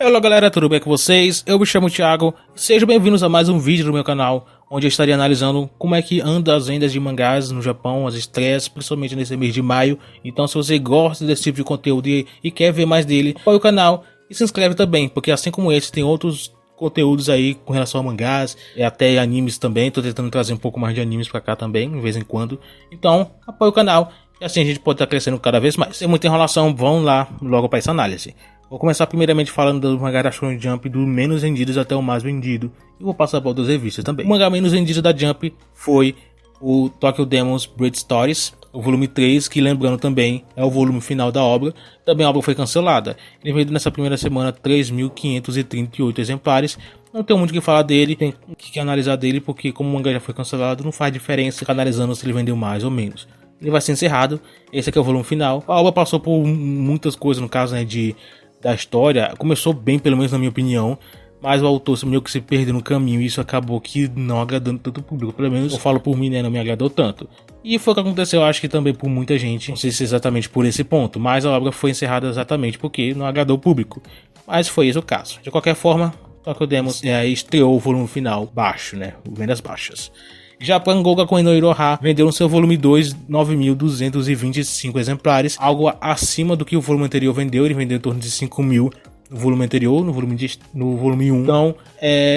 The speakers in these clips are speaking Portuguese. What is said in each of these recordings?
Olá galera, tudo bem com vocês? Eu me chamo Thiago e sejam bem-vindos a mais um vídeo do meu canal, onde eu estaria analisando como é que anda as vendas de mangás no Japão, as estreias, principalmente nesse mês de maio. Então se você gosta desse tipo de conteúdo e quer ver mais dele, apoie o canal e se inscreve também, porque assim como esse tem outros conteúdos aí com relação a mangás e até animes também. Tô tentando trazer um pouco mais de animes pra cá também, de vez em quando. Então apoie o canal e assim a gente pode estar crescendo cada vez mais. Sem muita enrolação, vamos lá logo para essa análise. Vou começar primeiramente falando do mangá da Shonen Jump, do menos vendidos até o mais vendido, e vou passar por outras revistas também. O mangá menos vendido da Jump foi o Tokyo Demons Breed Stories, o volume 3, que lembrando também é o volume final da obra. Também a obra foi cancelada. Ele vendeu nessa primeira semana 3.538 exemplares. Não tem muito o que falar dele, tem que analisar dele, porque como o mangá já foi cancelado, não faz diferença ficar analisando se ele vendeu mais ou menos. Ele vai ser encerrado, esse aqui é o volume final. A obra passou por muitas coisas, no caso, né, da história. Começou bem, pelo menos na minha opinião, mas o autor meio que se perdeu no caminho e isso acabou que não agradando tanto o público. Pelo menos eu falo por mim, né, não me agradou tanto. E foi o que aconteceu, eu acho que também por muita gente, não sei se exatamente por esse ponto, mas a obra foi encerrada exatamente porque não agradou o público. Mas foi esse o caso. De qualquer forma, Tokyo Demons estreou o volume final baixo, né, vendas baixas. Já Pango Gakuen no Iroha vendeu no seu volume 2 9.225 exemplares, algo acima do que o volume anterior vendeu. Ele vendeu em torno de 5.000 no volume anterior, no volume 1. Então,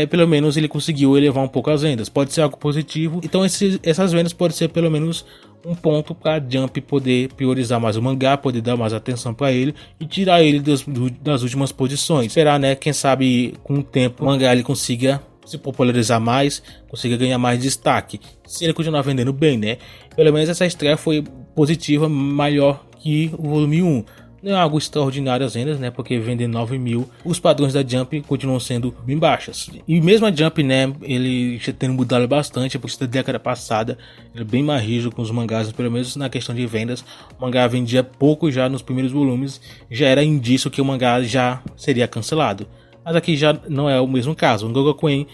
pelo menos ele conseguiu elevar um pouco as vendas. Pode ser algo positivo. Então, essas vendas podem ser pelo menos um ponto para a Jump poder priorizar mais o mangá, poder dar mais atenção para ele e tirar ele das últimas posições. Esperar, né? Quem sabe com o tempo o mangá ele consiga se popularizar mais, consiga ganhar mais destaque, se ele continuar vendendo bem, né? Pelo menos essa estreia foi positiva, maior que o volume 1. Não é algo extraordinário as vendas, né? Porque vender 9.000, os padrões da Jump continuam sendo bem baixos. E mesmo a Jump, né? Ele já tem mudado bastante, porque da década passada ele é bem mais rígido com os mangás, pelo menos na questão de vendas. O mangá vendia pouco já nos primeiros volumes, já era indício que o mangá já seria cancelado. Mas aqui já não é o mesmo caso. O Gakuen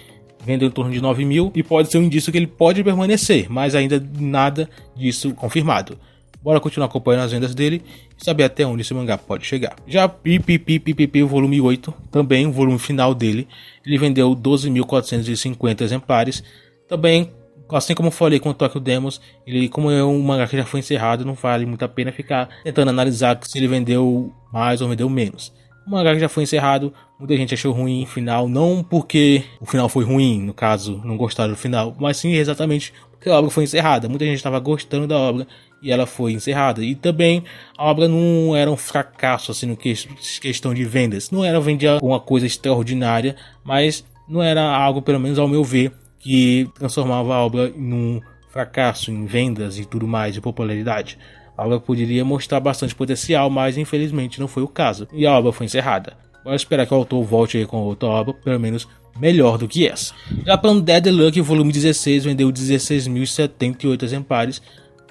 vendeu em torno de 9.000 e pode ser um indício que ele pode permanecer, mas ainda nada disso confirmado. Bora continuar acompanhando as vendas dele e saber até onde esse mangá pode chegar. Já PPP volume 8, também o volume final dele, ele vendeu 12.450 exemplares. Também, assim como eu falei com o Tokyo Demons, ele, como é um mangá que já foi encerrado, não vale muito a pena ficar tentando analisar se ele vendeu mais ou vendeu menos. O mangá que já foi encerrado, muita gente achou ruim o final, não porque o final foi ruim, no caso, não gostaram do final, mas sim exatamente porque a obra foi encerrada. Muita gente estava gostando da obra e ela foi encerrada. E também a obra não era um fracasso, assim, no questão de vendas. Não era vender alguma coisa extraordinária, mas não era algo, pelo menos ao meu ver, que transformava a obra num fracasso em vendas e tudo mais, de popularidade. A obra poderia mostrar bastante potencial, mas infelizmente não foi o caso. E a obra foi encerrada. Bora esperar que o autor volte aí com outra obra, pelo menos melhor do que essa. Já para Undead Luck, volume 16, vendeu 16.078 exemplares.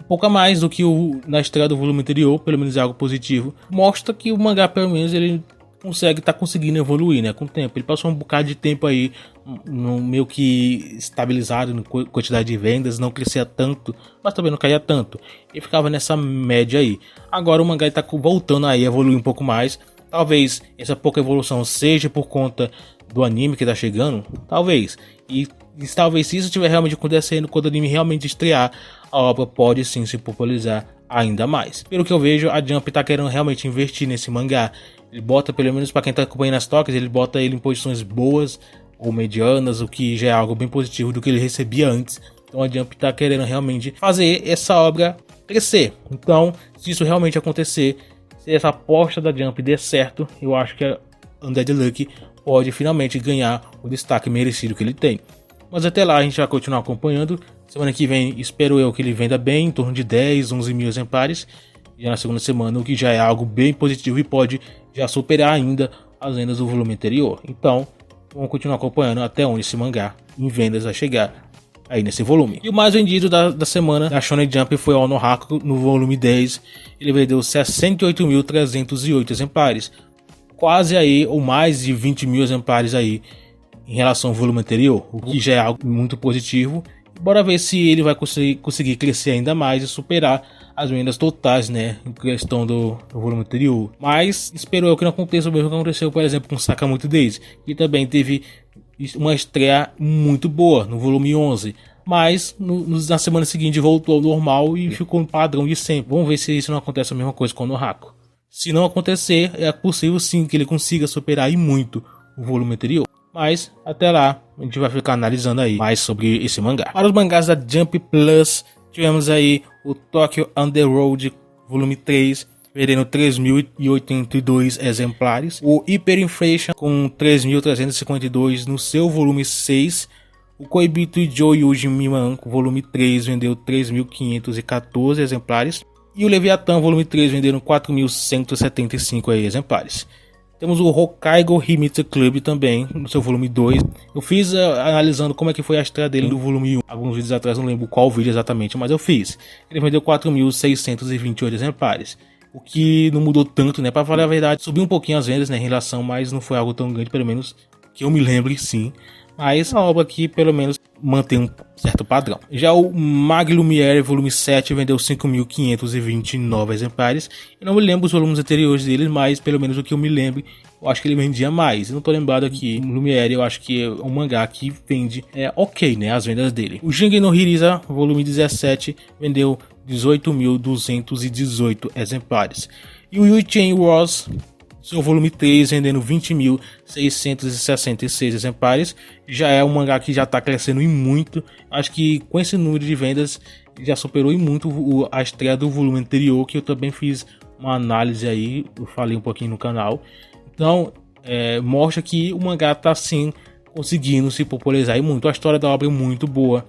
Um pouco a mais do que na estreia do volume anterior, pelo menos é algo positivo. Mostra que o mangá, pelo menos, ele tá conseguindo evoluir, né, com o tempo. Ele passou um bocado de tempo aí no meio que estabilizado na quantidade de vendas, não crescia tanto, mas também não caía tanto, e ficava nessa média aí. Agora o mangá está voltando aí a evoluir um pouco mais. Talvez essa pouca evolução seja por conta do anime que está chegando, talvez, e talvez se isso estiver realmente acontecendo, quando o anime realmente estrear, a obra pode sim se popularizar ainda mais. Pelo que eu vejo, a Jump está querendo realmente investir nesse mangá. Ele bota, pelo menos para quem está acompanhando as toques, ele bota ele em posições boas ou medianas, o que já é algo bem positivo do que ele recebia antes. Então a Jump está querendo realmente fazer essa obra crescer. Então, se isso realmente acontecer, se essa aposta da Jump der certo, eu acho que a Undead Luck pode finalmente ganhar o destaque merecido que ele tem. Mas até lá a gente vai continuar acompanhando. Semana que vem espero eu que ele venda bem, em torno de 10, 11 mil exemplares. Já na segunda semana, o que já é algo bem positivo e pode já superar ainda as vendas do volume anterior. Então, vamos continuar acompanhando até onde esse mangá em vendas vai chegar aí nesse volume. E o mais vendido da semana da Shonen Jump foi o Onohaku no volume 10. Ele vendeu 68.308 exemplares. Quase aí, ou mais de 20 mil exemplares aí em relação ao volume anterior, o que já é algo muito positivo. Bora ver se ele vai conseguir crescer ainda mais e superar as vendas totais, né, em questão do volume anterior. Mas espero eu que não aconteça o mesmo que aconteceu, por exemplo, com Sakamoto Days, que também teve uma estreia muito boa no volume 11. Mas na semana seguinte voltou ao normal e ficou no padrão de sempre. Vamos ver se isso não acontece a mesma coisa com o Nohako. Se não acontecer, é possível sim que ele consiga superar e muito o volume anterior. Mas até lá, a gente vai ficar analisando aí mais sobre esse mangá. Para os mangás da Jump Plus, tivemos aí o Tokyo Underworld volume 3, vendendo 3.082 exemplares. O Hyperinflation com 3.352 no seu volume 6. O Koibito Jou Yuji Miman, volume 3, vendeu 3.514 exemplares. E o Leviathan, volume 3, venderam 4.175 exemplares. Temos o Hokkaido Himitsu Club também, no seu volume 2. Eu fiz analisando como é que foi a estreia dele no volume 1. Alguns vídeos atrás, não lembro qual vídeo exatamente, mas eu fiz. Ele vendeu 4.628 exemplares. O que não mudou tanto, né? Para falar a verdade, subiu um pouquinho as vendas, né, em relação, mas não foi algo tão grande, pelo menos que eu me lembre, sim. Mas a obra aqui, pelo menos, mantém um certo padrão. Já o Mag Lumiere, volume 7, vendeu 5.529 exemplares. Eu não me lembro os volumes anteriores dele, mas pelo menos o que eu me lembro, eu acho que ele vendia mais. Eu não tô lembrado aqui. Lumiere, eu acho que é um mangá que vende ok, né, as vendas dele. O Shingen no Hiriza, volume 17, vendeu 18.218 exemplares. E o Yu-Chain Wars, seu volume 3, vendendo 20.666 exemplares. Já é um mangá que já está crescendo e muito. Acho que com esse número de vendas já superou e muito a estreia do volume anterior, que eu também fiz uma análise aí, eu falei um pouquinho no canal. Então mostra que o mangá está sim conseguindo se popularizar e muito. A história da obra é muito boa.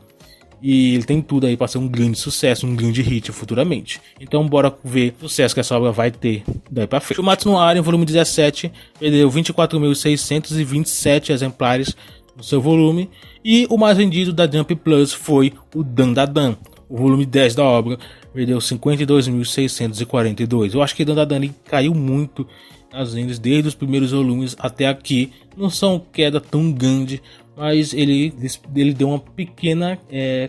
E ele tem tudo aí para ser um grande sucesso, um grande hit futuramente. Então bora ver o sucesso que essa obra vai ter daí pra frente. Shumatsu no Aren, volume 17, vendeu 24.627 exemplares no seu volume. E o mais vendido da Jump Plus foi o Dandadan. O volume 10 da obra vendeu 52.642. Eu acho que Dandadan caiu muito nas vendas desde os primeiros volumes até aqui. Não são queda tão grande, mas ele deu uma pequena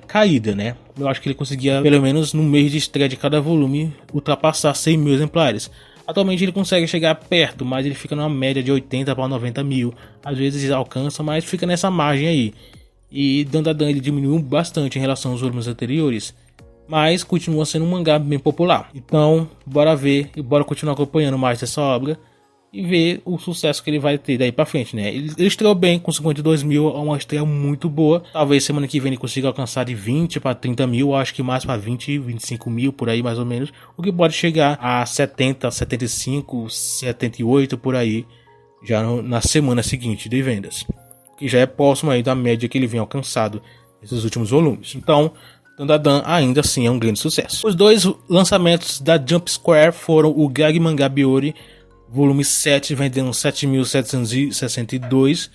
caída, né? Eu acho que ele conseguia, pelo menos no mês de estreia de cada volume, ultrapassar 100 mil exemplares. Atualmente ele consegue chegar perto, mas ele fica numa média de 80 para 90 mil. Às vezes alcança, mas fica nessa margem aí. E Dandadan ele diminuiu bastante em relação aos volumes anteriores, mas continua sendo um mangá bem popular. Então, bora ver e bora continuar acompanhando mais dessa obra e ver o sucesso que ele vai ter daí pra frente, né? Ele estreou bem com 52 mil, é uma estreia muito boa. Talvez semana que vem ele consiga alcançar de 20 para 30 mil, acho que mais para 20, 25 mil por aí mais ou menos. O que pode chegar a 70, 75, 78 por aí, já na semana seguinte de vendas. Que já é próximo aí da média que ele vem alcançado nesses últimos volumes. Então, Dandadan ainda assim é um grande sucesso. Os dois lançamentos da Jump Square foram o Gag Manga Biori, volume 7, vendendo 7.762.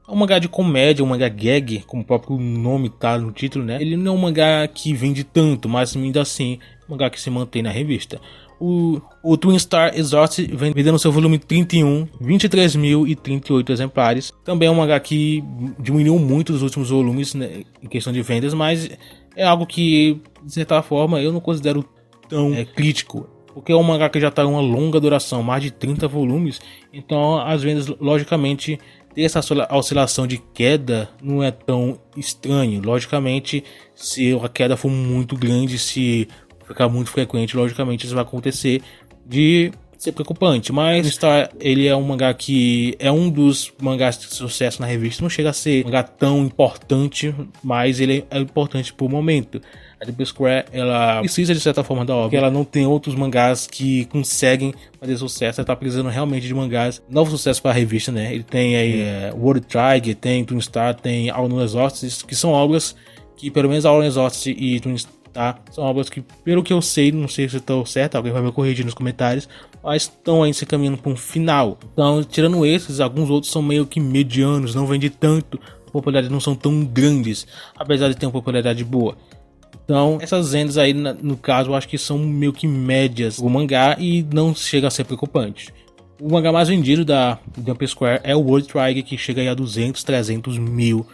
É um mangá de comédia, um mangá gag, como o próprio nome tá no título, né? Ele não é um mangá que vende tanto, mas ainda assim é um mangá que se mantém na revista. O Twin Star Exhaust vendendo seu volume 31, 23.038 exemplares. Também é um mangá que diminuiu muito nos últimos volumes, né, em questão de vendas, mas é algo que, de certa forma, eu não considero tão crítico. Porque é um mangá que já está em uma longa duração, mais de 30 volumes. Então as vendas, logicamente, ter essa oscilação de queda não é tão estranho. Logicamente, se a queda for muito grande, se ficar muito frequente, logicamente isso vai acontecer de ser preocupante. Mas Star, ele é um mangá que é um dos mangás de sucesso na revista. Não chega a ser um mangá tão importante, mas ele é importante por momento. A Jump Square, ela precisa de certa forma da obra, porque ela não tem outros mangás que conseguem fazer sucesso. Ela tá precisando realmente de mangás, novo sucesso para a revista, né? Ele tem aí World Trigger, tem Twin Star, tem All No Exhaust, que são obras que, pelo menos All No Exhaust e Twin Star, são obras que, pelo que eu sei, não sei se estou certo, alguém vai me corrigir nos comentários, mas estão aí se caminhando para um final. Então, tirando esses, alguns outros são meio que medianos, não vende tanto, a popularidade não são tão grandes, apesar de ter uma popularidade boa. Então, essas vendas aí, no caso, eu acho que são meio que médias o mangá e não chega a ser preocupante. O mangá mais vendido da Jump Square é o World Trigger, que chega aí a 200, 300 mil.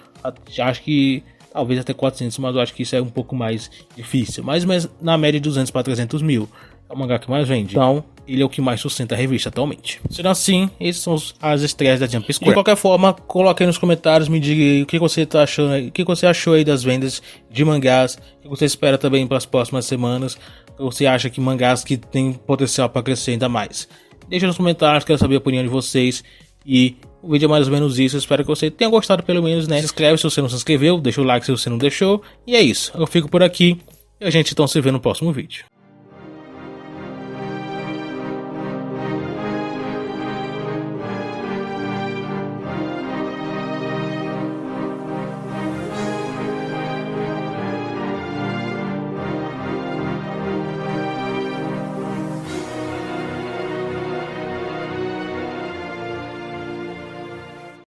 Acho que talvez até 400, mas eu acho que isso é um pouco mais difícil. Mas na média de 200 para 300 mil. É o mangá que mais vende. Então, ele é o que mais sustenta a revista atualmente. Sendo assim, esses são as estreias da Jump Square. De qualquer forma, coloque aí nos comentários, me diga aí o que você tá achando, o que você achou aí das vendas de mangás, o que você espera também para as próximas semanas, ou você acha que mangás que tem potencial para crescer ainda mais. Deixa nos comentários, quero saber a opinião de vocês. E o vídeo é mais ou menos isso, eu espero que você tenha gostado pelo menos, né? Se inscreve se você não se inscreveu, deixa o like se você não deixou. E é isso, eu fico por aqui e a gente então se vê no próximo vídeo.